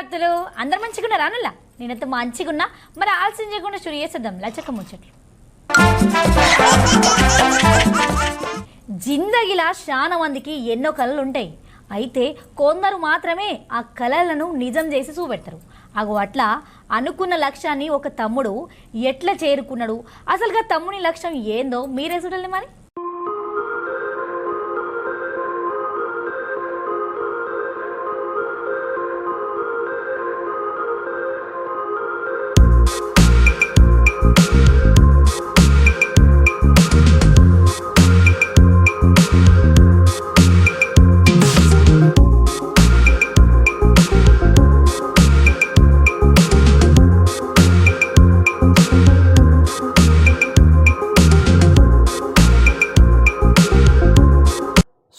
శుభార్తలు అందరు మంచిగున్నారా అన్నలా నేనంత మంచిగున్నా మరి ఆలస్యం చేయకుండా షురు చేసేద్దాం లచ్చక్క ముచ్చట్లు జిందగిలా చాలా మందికి ఎన్నో కళలు ఉంటాయి అయితే కొందరు మాత్రమే ఆ కళలను నిజం చేసి చూపెడతారు అగో అట్లా అనుకున్న లక్ష్యాన్ని ఒక తమ్ముడు ఎట్లా చేరుకున్నాడు అసలుగా తమ్ముని లక్ష్యం ఏందో మీరే చూడాలి మరి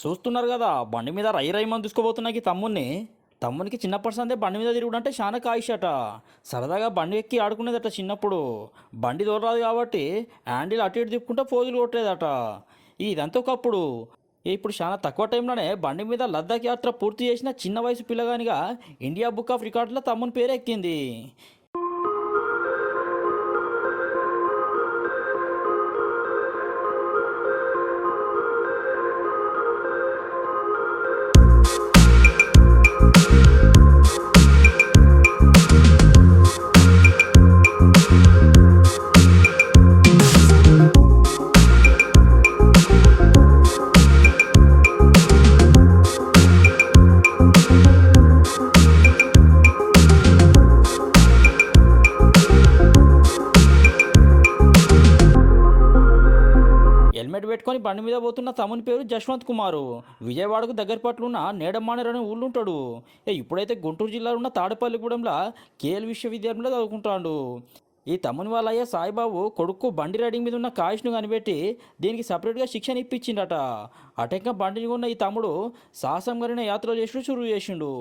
చూస్తున్నారు కదా బండి మీద రైమంది తీసుకోబోతున్నాకి తమ్మునికి చిన్నప్పటి సందే బండి మీద తిరుగుడంటే చాలా కాయిషట సరదాగా బండి ఎక్కి ఆడుకునేదట చిన్నప్పుడు బండి దూరరాదు కాబట్టి హ్యాండిల్ అటు ఇటు తిప్పుకుంటా పోజులు కొట్టేదట ఇదంతా ఒకప్పుడు ఇప్పుడు చాలా తక్కువ టైంలోనే బండి మీద లద్దాఖ్ యాత్ర పూర్తి చేసిన చిన్న వయసు పిల్లగానిగా ఇండియా బుక్ ఆఫ్ రికార్డులో తమ్ముని పేరు ఎక్కింది హెల్మెట్ పెట్టుకొని బండి మీద పోతున్న తమ్ముని పేరు జశ్వంత్ కుమారు విజయవాడకు దగ్గర పట్ల ఉన్న నేడమానేరు అనే ఊళ్ళు ఉంటాడు ఇప్పుడైతే గుంటూరు జిల్లాలో ఉన్న తాడేపల్లిగూడెంలో కేఎల్ విశ్వవిద్యాలయంలో చదువుకుంటాడు ఈ తమ్ముని వాళ్ళయ్య సాయిబాబు కొడుకు బండి రైడింగ్ మీద ఉన్న కాయిష్ను కనిపెట్టి దీనికి సపరేట్గా శిక్షణ ఇప్పించిండట అటెంక బండిని ఉన్న ఈ తమ్ముడు సాహసం కలిగిన యాత్రలు చేసి చురువు చేసిండు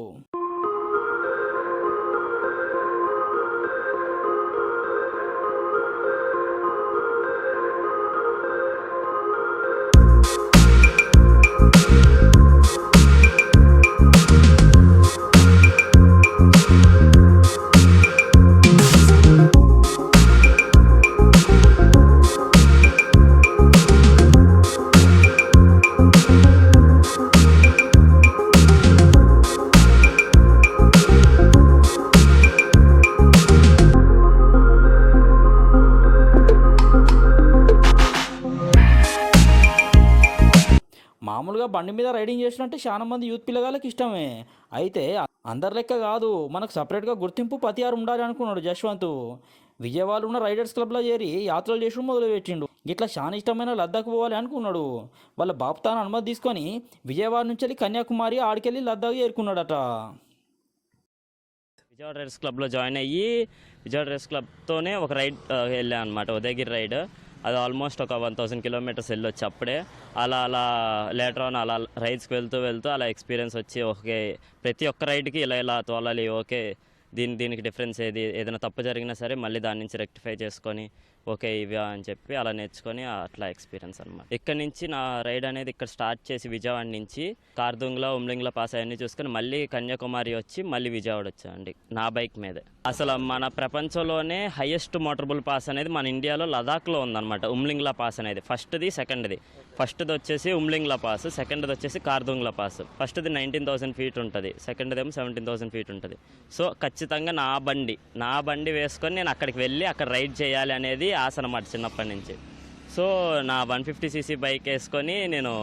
మామూలుగా బండి మీద రైడింగ్ చేసినట్టే చాలా మంది యూత్ పిల్లగాళ్ళకి ఇష్టమే అయితే అందరి లెక్క కాదు మనకు సపరేట్గా గుర్తింపు పతియారు ఉండాలి అనుకున్నాడు జశ్వంత్ విజయవాడలో ఉన్న రైడర్స్ క్లబ్లో చేరి యాత్రలు చేసి మొదలుపెట్టిండు ఇట్లా చాలా ఇష్టమైన లద్దాఖ్ పోవాలి అనుకున్నాడు వాళ్ళ బాపు తాను అనుమతి తీసుకొని విజయవాడ నుంచి వెళ్ళి కన్యాకుమారి ఆడికెళ్ళి లద్దాఖ్ చేరుకున్నాడట విజయవాడ రైడర్స్ క్లబ్లో జాయిన్ అయ్యి విజయవాడ రైడర్స్ క్లబ్తోనే ఒక రైడ్ వెళ్ళాను అనమాట ఉదయగిరి రైడ్ అది ఆల్మోస్ట్ ఒక 1000 కిలోమీటర్స్ వెళ్ళొచ్చు అప్పుడే అలా లేటర్ ఆన్ అలా రైడ్స్కి వెళ్తూ అలా ఎక్స్పీరియన్స్ వచ్చి ఓకే ప్రతి ఒక్క రైడ్కి ఇలా తోలాలి ఓకే దీనికి డిఫరెన్స్ ఏదైనా తప్పు జరిగినా సరే మళ్ళీ దాని నుంచి రెక్టిఫై చేసుకొని ఓకే ఇవి అని చెప్పి అలా నేర్చుకొని అట్లా ఎక్స్పీరియన్స్ అనమాట ఇక్కడ నుంచి నా రైడ్ అనేది ఇక్కడ స్టార్ట్ చేసి విజయవాడ నుంచి కార్దుంగ్లా ఉమ్లింగ్లా పాస్ అవన్నీ చూసుకొని మళ్ళీ కన్యాకుమారి వచ్చి మళ్ళీ విజయవాడ వచ్చామండి నా బైక్ మీదే అసలు మన ప్రపంచంలోనే హైయెస్ట్ మోటరబుల్ పాస్ అనేది మన ఇండియాలో లదాఖ్లో ఉందన్నమాట ఉమ్లింగ్లా పాస్ అనేది ఫస్ట్ది వచ్చేసి ఉమ్లింగ్లా పాస్ సెకండ్ది వచ్చేసి కార్దుంగ్లా పాస్ ఫస్ట్ది 19,000 ఫీట్ ఉంటుంది సెకండ్ది ఏమో 17,000 ఫీట్ ఉంటుంది సో ఖచ్చితంగా నా బండి వేసుకొని నేను అక్కడికి వెళ్ళి అక్కడ రైడ్ చేయాలి అనేది ఆశ అన్నమాట చిన్నప్పటి నుంచి సో నా 150cc బైక్ వేసుకొని నేను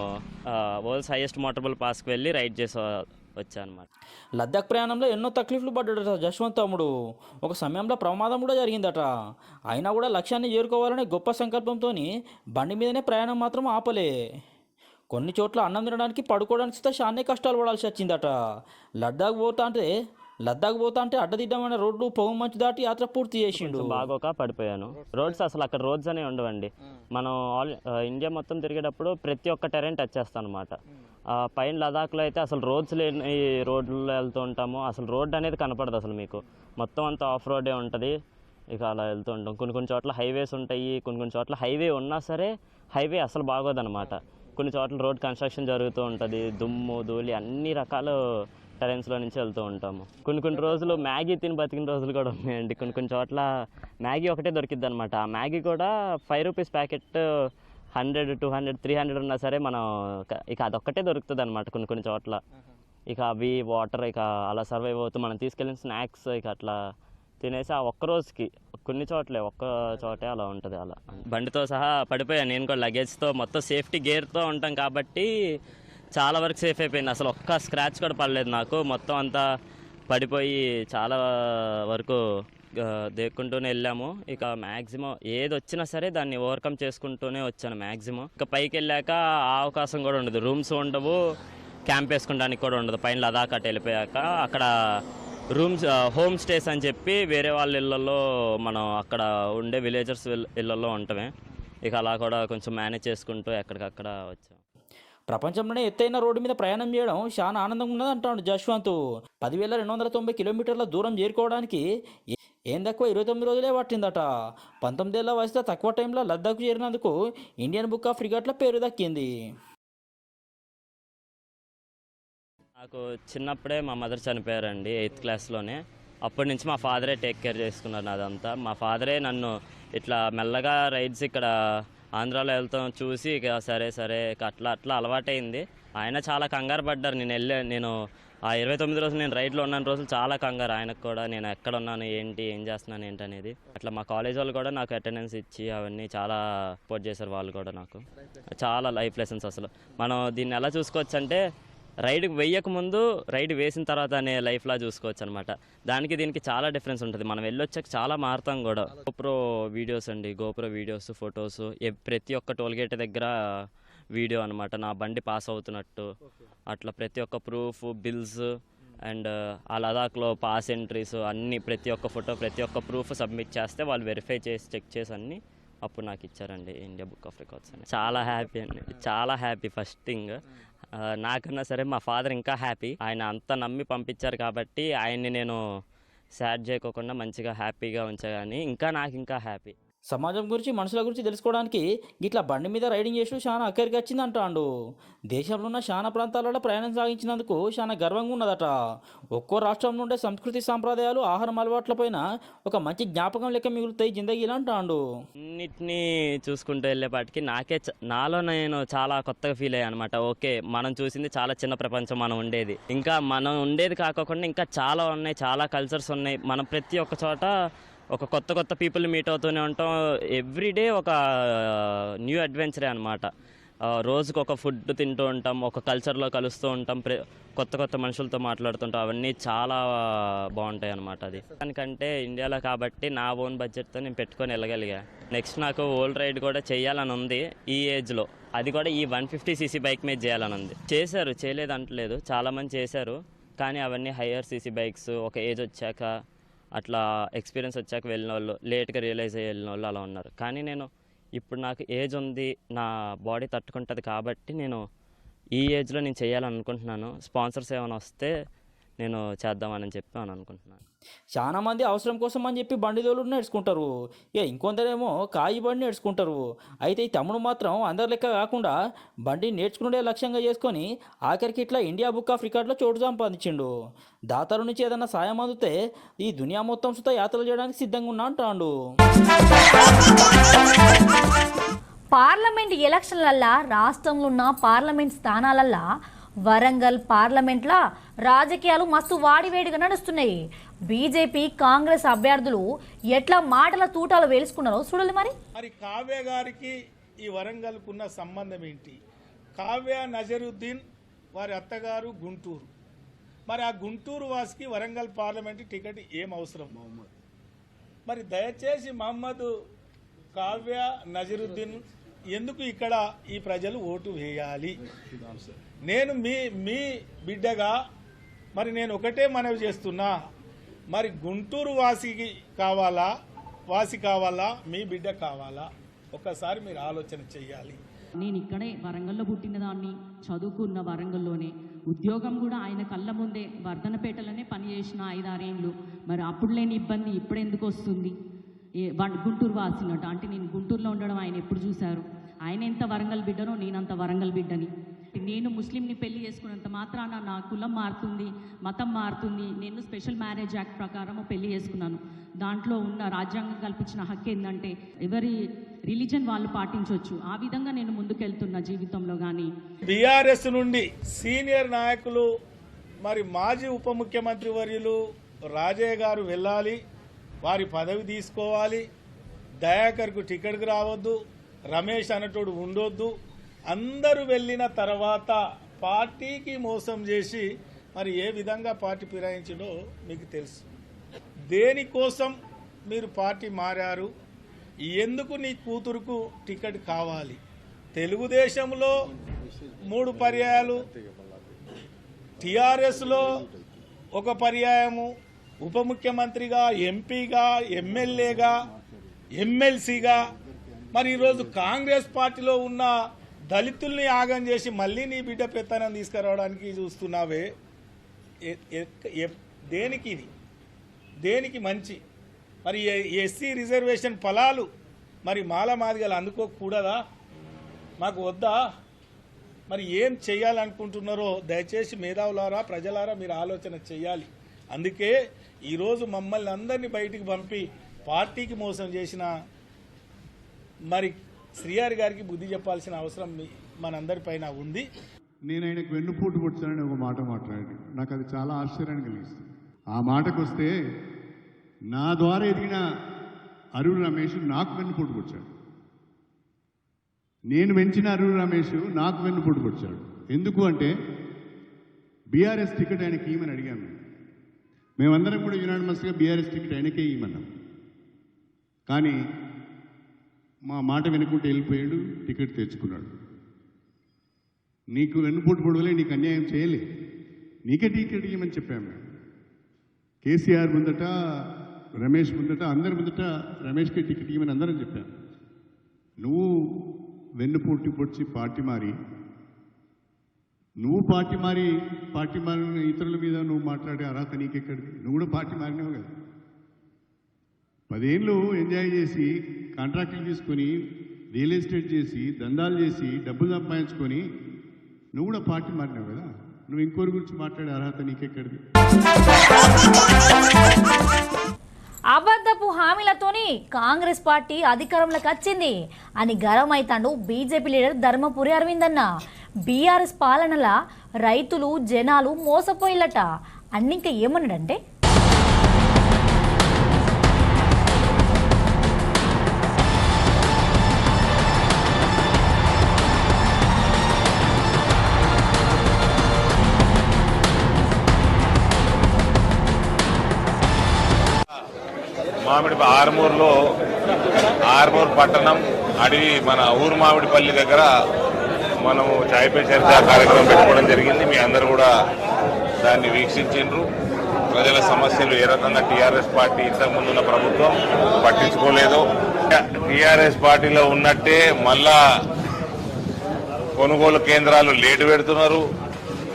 వరల్డ్స్ హైయెస్ట్ మోటరబుల్ పాస్కి వెళ్ళి రైడ్ చేసి వచ్చానమాట లద్దాఖ్ ప్రయాణంలో ఎన్నో తక్లీఫ్లు పడ్డాడట జశ్వంత్ తమ్ముడు ఒక సమయంలో ప్రమాదం కూడా జరిగిందట అయినా కూడా లక్ష్యాన్ని చేరుకోవాలనే గొప్ప సంకల్పంతో బండి మీదనే ప్రయాణం మాత్రం ఆపలే కొన్ని చోట్ల అన్నం తినడానికి పడుకోవడానికి చాలా కష్టాలు పడాల్సి వచ్చిందట లద్దాఖ్ పోతా అంటే అడ్డదిడ్డమైన రోడ్లు పొగ మంచు దాటి యాత్ర పూర్తి చేసిండు బాగోక పడిపోయాను రోడ్స్ అసలు అక్కడ రోడ్స్ అనే ఉండవండి మనం ఇండియా మొత్తం తిరిగేటప్పుడు ప్రతి ఒక్క టెరెన్ టచ్ చేస్తాం అనమాట పైన లదాఖ్లో అయితే అసలు రోడ్స్ లేని రోడ్లలో వెళ్తూ ఉంటాము అసలు రోడ్ అనేది కనపడదు అసలు మీకు మొత్తం అంతా ఆఫ్ రోడే ఉంటుంది ఇక అలా వెళ్తూ ఉంటాం కొన్ని చోట్ల హైవేస్ ఉంటాయి కొన్ని చోట్ల హైవే ఉన్నా సరే హైవే అసలు బాగోదన్నమాట కొన్ని చోట్ల రోడ్ కన్స్ట్రక్షన్ జరుగుతూ ఉంటుంది దుమ్ము ధూళి అన్ని రకాల టెరెన్స్లో నుంచి వెళ్తూ ఉంటాము. కొన్ని రోజులు మ్యాగీ తిని బతికిన రోజులు కూడా ఉన్నాయండి. కొన్ని చోట్ల మ్యాగీ ఒకటే దొరికిద్ది అనమాట. ఆ మ్యాగీ కూడా 5 రూపీస్ ప్యాకెట్ 100, 200, 300 ఉన్నా సరే మనం ఇక అదొక్కటే దొరుకుతుంది అనమాట కొన్ని చోట్ల. ఇక అవి వాటర్ ఇక అలా సర్వైవ్ అవుతూ మనం తీసుకెళ్ళిన స్నాక్స్ ఇక అట్లా తినేసి ఆ ఒక్క రోజుకి ఒక్క చోటే అలా ఉంటుంది. అలా బండితో సహా పడిపోయాను నేను కూడా, లగేజ్తో మొత్తం సేఫ్టీ గేర్తో ఉంటాం కాబట్టి చాలా వరకు సేఫ్ అయిపోయింది. అసలు ఒక్క స్క్రాచ్ కూడా పడలేదు నాకు. మొత్తం అంతా పడిపోయి చాలా వరకు దేక్కుంటూనే వెళ్ళాము. ఇక మ్యాక్సిమం ఏది వచ్చినా సరే దాన్ని ఓవర్కమ్ చేసుకుంటూనే వచ్చాను మ్యాక్సిమం. ఇక పైకి వెళ్ళాక ఆ అవకాశం కూడా ఉండదు, రూమ్స్ ఉండవు, క్యాంప్ వేసుకోవడానికి కూడా ఉండదు. పైన లదాఖ్ అటు వెళ్ళిపోయాక అక్కడ రూమ్స్ హోమ్ స్టేస్ అని చెప్పి వేరే వాళ్ళ ఇళ్ళల్లో మనం అక్కడ ఉండే విలేజర్స్ ఇళ్ళల్లో ఉండటమే. ఇక అలా కూడా కొంచెం మేనేజ్ చేసుకుంటూ ఎక్కడికక్కడ వచ్చాం. ప్రపంచంలోనే ఎత్తైన రోడ్డు మీద ప్రయాణం చేయడం చాలా ఆనందంగా ఉన్నది అంటాడు జశ్వంత్. 10,290 కిలోమీటర్ల దూరం చేరుకోవడానికి ఏం తక్కువ 29 రోజులే పట్టిందట. 19 ఏళ్ల వయసులో తక్కువ టైంలో లద్దాఖ్ చేరినందుకు ఇండియన్ బుక్ ఆఫ్ రికార్డుల పేరు దక్కింది. నాకు చిన్నప్పుడే మా మదర్ చనిపోయారండి, 8th క్లాస్లోనే. అప్పటి నుంచి మా ఫాదరే టేక్ కేర్ చేసుకున్నారు అదంతా. మా ఫాదరే నన్ను ఇట్లా మెల్లగా రైడ్స్ ఇక్కడ ఆంధ్రాలో వెళ్తాం చూసి ఇక సరే ఇక అట్లా అలవాటైంది. ఆయన చాలా కంగారు పడ్డారు. నేను ఆ 29 రోజులు నేను రైడ్లో ఉన్న రోజులు చాలా కంగారు ఆయనకు కూడా. నేను ఎక్కడ ఉన్నాను ఏం చేస్తున్నాను ఏంటి అనేది. అట్లా మా కాలేజ్ వాళ్ళు కూడా నాకు అటెండెన్స్ ఇచ్చి అవన్నీ చాలా సపోర్ట్ చేశారు. వాళ్ళు కూడా నాకు చాలా లైఫ్ లెసన్స్. అసలు మనం దీన్ని ఎలా చూసుకోవచ్చు అంటే రైడ్కి వెయ్యక ముందు రైడ్ వేసిన తర్వాత అనే లైఫ్లా చూసుకోవచ్చు అనమాట. దీనికి చాలా డిఫరెన్స్ ఉంటుంది. మనం వెళ్ళొచ్చాక చాలా మారుతాం కూడా. గోప్రో వీడియోస్ ఫొటోస్ ప్రతి ఒక్క టోల్గేట్ దగ్గర వీడియో అనమాట, నా బండి పాస్ అవుతున్నట్టు అట్లా ప్రతి ఒక్క ప్రూఫ్, బిల్స్ అండ్ ఆ లదాఖ్లో పాస్ ఎంట్రీస్ అన్నీ ప్రతి ఒక్క ఫోటో ప్రతి ఒక్క ప్రూఫ్ సబ్మిట్ చేస్తే వాళ్ళు వెరిఫై చేసి చెక్ చేసి అన్నీ అప్పుడు నాకు ఇచ్చారండి ఇండియా బుక్ ఆఫ్ రికార్డ్స్ అని. చాలా హ్యాపీ అండి, చాలా హ్యాపీ. ఫస్ట్ థింగ్ నాకన్నా సరే మా ఫాదర్ ఇంకా హ్యాపీ. ఆయన అంత నమ్మి పంపించారు కాబట్టి ఆయన్ని నేను సాడ్ చేయకోకుండా మంచిగా హ్యాపీగా ఉంచా. కానీ నాకు ఇంకా హ్యాపీ. సమాజం గురించి మనుషుల గురించి తెలుసుకోవడానికి ఇట్లా బండి మీద రైడింగ్ చేసి చాలా అక్కడికి వచ్చింది అంటాడు. దేశంలో ఉన్న చాలా ప్రాంతాలలో ప్రయాణం సాగించినందుకు చాలా గర్వంగా ఉన్నదట. ఒక్కో రాష్ట్రం నుండే సంస్కృతి సాంప్రదాయాలు, ఆహారం అలవాట్లపైన ఒక మంచి జ్ఞాపకం లెక్క మిగులుతాయి జిందగీలు అంటాడు. అన్నిటినీ చూసుకుంటూ వెళ్ళేపాటికి నాలో నేను చాలా కొత్తగా ఫీల్ అయ్యాను అనమాట. ఓకే, మనం చూసింది చాలా చిన్న ప్రపంచం మనం ఉండేది. ఇంకా మనం ఉండేది కాకుండా ఇంకా చాలా ఉన్నాయి, చాలా కల్చర్స్ ఉన్నాయి. మనం ప్రతి ఒక్క చోట ఒక కొత్త పీపుల్ని మీట్ అవుతూనే ఉంటాం. ఎవ్రీడే ఒక న్యూ అడ్వెంచరే అనమాట. రోజుకు ఒక ఫుడ్ తింటూ ఉంటాం, ఒక కల్చర్లో కలుస్తూ ఉంటాం, కొత్త మనుషులతో మాట్లాడుతుంటాం. అవన్నీ చాలా బాగుంటాయి అనమాట. అది దానికంటే ఇండియాలో కాబట్టి నా ఓన్ బడ్జెట్తో నేను పెట్టుకొని వెళ్ళగలిగా. నెక్స్ట్ నాకు ఓల్డ్ రైడ్ కూడా చేయాలని ఉంది ఈ ఏజ్లో. అది కూడా ఈ 150cc బైక్ మీద చేయాలని ఉంది. చేయలేదు అంటలేదు, చాలామంది చేశారు. కానీ అవన్నీ హయ్యర్ సీసీ బైక్స్, ఒక ఏజ్ వచ్చాక అట్లా ఎక్స్పీరియన్స్ వచ్చాక వెళ్ళిన వాళ్ళు, లేట్గా రియలైజ్ అయ్యి వెళ్ళిన వాళ్ళు అలా ఉన్నారు. కానీ ఇప్పుడు నాకు ఏజ్ ఉంది, నా బాడీ తట్టుకుంటుంది కాబట్టి నేను ఈ ఏజ్లో నేను చేయాలనుకుంటున్నాను. స్పాన్సర్స్ ఏమైనా వస్తే నేను చేద్దామని చెప్పి అనుకుంటున్నాను. చాలా మంది అవసరం కోసం అని చెప్పి బండి తోలుడు నేర్చుకుంటారు, ఇంకొందరేమో కాయి బండి నేర్చుకుంటారు. అయితే ఈ తమ్ముడు మాత్రం అందరి లెక్క కాకుండా బండి నేర్చుకునే లక్ష్యంగా చేసుకొని ఆఖరికి ఇట్లా ఇండియా బుక్ ఆఫ్ రికార్డులో చోటు సంపాదించిండు. దాతల నుంచి ఏదన్నా సాయం అందుతే ఈ దునియా మొత్తం సుతా యాత్రలు చేయడానికి సిద్ధంగా ఉన్నా అంటాడు. పార్లమెంట్ ఎలక్షన్లల్లా రాష్ట్రంలో ఉన్న పార్లమెంట్ స్థానాలల్లా వరంగల్ పార్లమెంట్లా రాజకీయాలు మస్తు వాడివేడిగా నడుస్తున్నాయి. బీజేపీ కాంగ్రెస్ అభ్యర్థులు ఎట్లా మాటల తూటాలు వేలుసుకున్నారో చూడాలి. మరి కావ్య గారికి ఈ వరంగల్కున్న సంబంధం ఏంటి? కావ్య నజరుద్దీన్ వారి అత్తగారు గుంటూరు. మరి ఆ గుంటూరు వాసికి వరంగల్ పార్లమెంట్ టికెట్ ఏం అవసరం? మరి దయచేసి మహమ్మద్ కావ్య నజరుద్దీన్ ఎందుకు ఇక్కడ ఈ ప్రజలు ఓటు వేయాలి? నేను మీ బిడ్డగా మరి నేను ఒకటే మనవి చేస్తున్నా, మరి గుంటూరు వాసి కావాలా మీ బిడ్డ కావాలా? ఒక్కసారి మీరు ఆలోచన చెయ్యాలి. నేను ఇక్కడే వరంగల్లో పుట్టిన దాన్ని, చదువుకున్న వరంగల్లోనే, ఉద్యోగం కూడా ఆయన కళ్ళ ముందే వర్ధనపేటలోనే పనిచేసిన 5-6 ఏళ్ళు. మరి అప్పుడు లేని ఇబ్బంది ఇప్పుడు ఎందుకు వస్తుంది? గుంటూరు వాసినట్టు అంటే నేను గుంటూరులో ఉండడం ఆయన ఎప్పుడు చూశారు? ఆయన ఎంత వరంగల్ బిడ్డనో నేనంత వరంగల్ బిడ్డని. నేను ముస్లింని పెళ్లి చేసుకున్నంత మాత్రాన నా కులం మారుతుంది, మతం మారుతుంది. నేను స్పెషల్ మ్యారేజ్ యాక్ట్ ప్రకారం పెళ్లి చేసుకున్నాను. దాంట్లో ఉన్న రాజ్యాంగం కల్పించిన హక్కు ఏంటంటే ఎవరి రిలీజన్ వాళ్ళు పాటించవచ్చు. ఆ విధంగా నేను ముందుకెళ్తున్న జీవితంలో. కానీ బీఆర్ఎస్ నుండి సీనియర్ నాయకులు మరి మాజీ ఉప ముఖ్యమంత్రి వర్యులు రాజయ్య గారు వెళ్ళాలి, వారి పదవి తీసుకోవాలి, దయాకర్కు టికెట్కి రావద్దు, రమేష్ అనేటోడు ఉండొద్దు. అందరూ వెళ్ళిన తర్వాత పార్టీకి మోసం చేసి మరి ఏ విధంగా పార్టీ ఫిరాయించిందో మీకు తెలుసు. దేనికోసం మీరు పార్టీ మారారు, ఎందుకు నీ కూతురుకు టికెట్ కావాలి? తెలుగుదేశంలో 3 పర్యాయాలు, టీఆర్ఎస్లో 1 పర్యాయము, ఉప ముఖ్యమంత్రిగా, ఎంపీగా, ఎమ్మెల్యేగా, ఎమ్మెల్సీగా, మరి ఈరోజు కాంగ్రెస్ పార్టీలో ఉన్న దళితుల్ని ఆగం చేసి మళ్ళీ నీ బిడ్డ పెత్తనం తీసుకురావడానికి చూస్తున్నావే. దేనికి ఇది? దేనికి మంచి? మరి ఎస్సీ రిజర్వేషన్ ఫలాలు మరి మాలమాదిగలు అందుకోకూడదా? మాకు వద్దా? మరి ఏం చేయాలనుకుంటున్నారో దయచేసి మేధావులారా, ప్రజలారా మీరు ఆలోచన చేయాలి. అందుకే ఈరోజు మమ్మల్ని అందరినీ బయటికి పంపి పార్టీకి మోసం చేసిన మరి శ్రీహరి గారికి బుద్ధి చెప్పాల్సిన అవసరం మనందరిపైన ఉంది. నేను ఆయనకు వెన్నుపోటు పొడిచానని ఒక మాట మాట్లాడాడు. నాకు అది చాలా ఆశ్చర్యాన్ని కలిగిస్తుంది. ఆ మాటకు వస్తే నా ద్వారా ఎదిగిన అరుణ్ రమేష్ నాకు వెన్నుపోటు పొడిచాడు. నేను పెంచిన అరుణ్ రమేష్ నాకు వెన్నుపోటు పొడిచాడు. ఎందుకు అంటే బీఆర్ఎస్ టికెట్ ఆయనకి ఇవ్వమని అడిగాము. మేమందరం కూడా యునానిమస్గా బీఆర్ఎస్ టికెట్ ఆయనకే ఇవ్వమన్నాం. కానీ మా మాట వినుకుంటూ వెళ్ళిపోయాడు, టికెట్ తెచ్చుకున్నాడు. నీకు వెన్నుపోటు పొడవలే, నీకు అన్యాయం చేయలే, నీకే టికెట్ ఇవ్వమని చెప్పాము మేము. కేసీఆర్ ముందట, రమేష్ ముందట, అందరి ముందట రమేష్కే టికెట్ ఇవ్వమని అందరం చెప్పాము. నువ్వు వెన్నుపోటు పొడిచి పార్టీ మారి ఇతరుల మీద నువ్వు మాట్లాడే అర్హత నీకెక్కడిది? నువ్వు కూడా పార్టీ మారినావు కదా. 10 ఏళ్ళు ఎంజాయ్ చేసి కాంట్రాక్టులు తీసుకొని రియల్ ఎస్టేట్ చేసి దందాలు చేసి డబ్బులు సంపాదించుకొని నువ్వు కూడా పార్టీ మారినావు కదా. నువ్వు ఇంకోరి గురించి మాట్లాడే అర్హత నీకెక్కడిది? అబద్ధపు హామీలతోని కాంగ్రెస్ పార్టీ అధికారంలోకి వచ్చింది అని గరం అవుతాడు బీజేపీ లీడర్ ధర్మపురి అరవింద్ అన్న. బీఆర్ఎస్ పాలనల రైతులు జనాలు మోసపోయిల్లట. అన్నింక ఏమన్నాడంటే, ఆర్మూర్ పట్టణం అడవి మన ఊరు మామిడిపల్లి దగ్గర మనము చాయ్ పే చర్చ కార్యక్రమం పెట్టుకోవడం జరిగింది. మీ అందరూ కూడా దాన్ని వీక్షించిండ్రు. ప్రజల సమస్యలు ఏ రకంగా టీఆర్ఎస్ పార్టీ ఇంతకుముందు ఉన్న ప్రభుత్వం పట్టించుకోలేదు. టీఆర్ఎస్ పార్టీలో ఉన్నట్టే మళ్ళా కొనుగోలు కేంద్రాలు లేటు పెడుతున్నారు.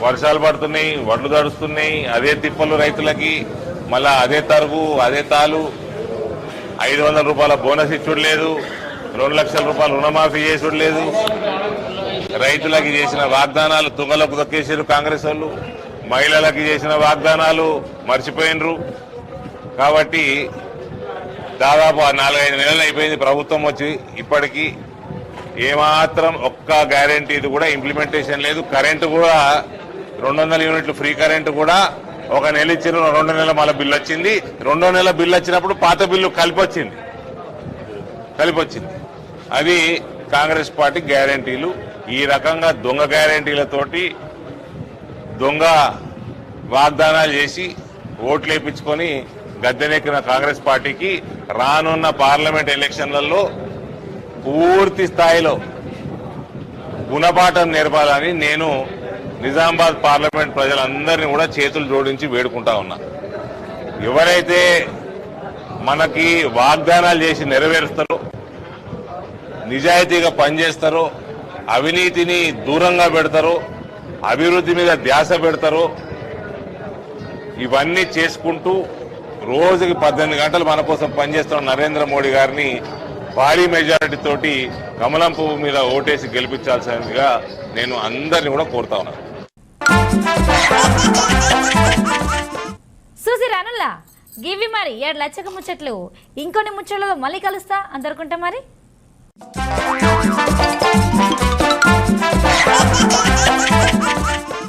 వర్షాలు పడుతున్నాయి, వడ్లు తడుస్తున్నాయి, అదే తిప్పలు రైతులకి. మళ్ళా అదే తరుగు, అదే తాలు, 500 రూపాయల బోనస్ ఇచ్చుడు లేదు, 2 లక్షల రూపాయలు రుణమాఫీ చేసుడు లేదు. రైతులకి చేసిన వాగ్దానాలు తుంగలకు దొక్కేసారు కాంగ్రెస్ వాళ్ళు. మహిళలకి చేసిన వాగ్దానాలు మర్చిపోయినరు. కాబట్టి దాదాపు 4-5 నెలలు అయిపోయింది ప్రభుత్వం వచ్చి, ఇప్పటికీ ఏమాత్రం ఒక్క గ్యారెంటీ కూడా ఇంప్లిమెంటేషన్ లేదు. కరెంటు కూడా 200 యూనిట్లు ఫ్రీ కరెంటు కూడా 1 నెల ఇచ్చిన 2 నెలల మళ్ళీ బిల్లు వచ్చింది. 2వ నెల బిల్లు వచ్చినప్పుడు పాత బిల్లు కలిపి వచ్చింది. అది కాంగ్రెస్ పార్టీ గ్యారెంటీలు. ఈ రకంగా దొంగ గ్యారెంటీలతోటి దొంగ వాగ్దానాలు చేసి ఓట్లు వేయించుకొని గద్దెనెక్కిన కాంగ్రెస్ పార్టీకి రానున్న పార్లమెంట్ ఎలక్షన్లలో పూర్తి స్థాయిలో గుణపాఠం నేర్పాలని నేను నిజామాబాద్ పార్లమెంట్ ప్రజలందరినీ కూడా చేతులు జోడించి వేడుకుంటా ఉన్నా. ఎవరైతే మనకి వాగ్దానాలు చేసి నెరవేరుస్తారో, నిజాయితీగా పనిచేస్తారో, అవినీతిని దూరంగా పెడతారో, అభివృద్ధి మీద ధ్యాస పెడతారో, ఇవన్నీ చేసుకుంటూ రోజుకి 18 గంటలు మన కోసం పనిచేస్తున్న నరేంద్ర మోడీ గారిని భారీ మెజారిటీ తోటి కమలం పువ్వు మీద ఓటేసి గెలిపించాల్సిందిగా నేను అందరిని కూడా కోరుతా ఉన్నాను. చూసి రానుల్లా గివి మరి 7 లక్షల ముచ్చట్లు ఇంకొన్ని ముచ్చట్లతో మళ్ళీ కలుస్తా అందరుకుంటా మరి.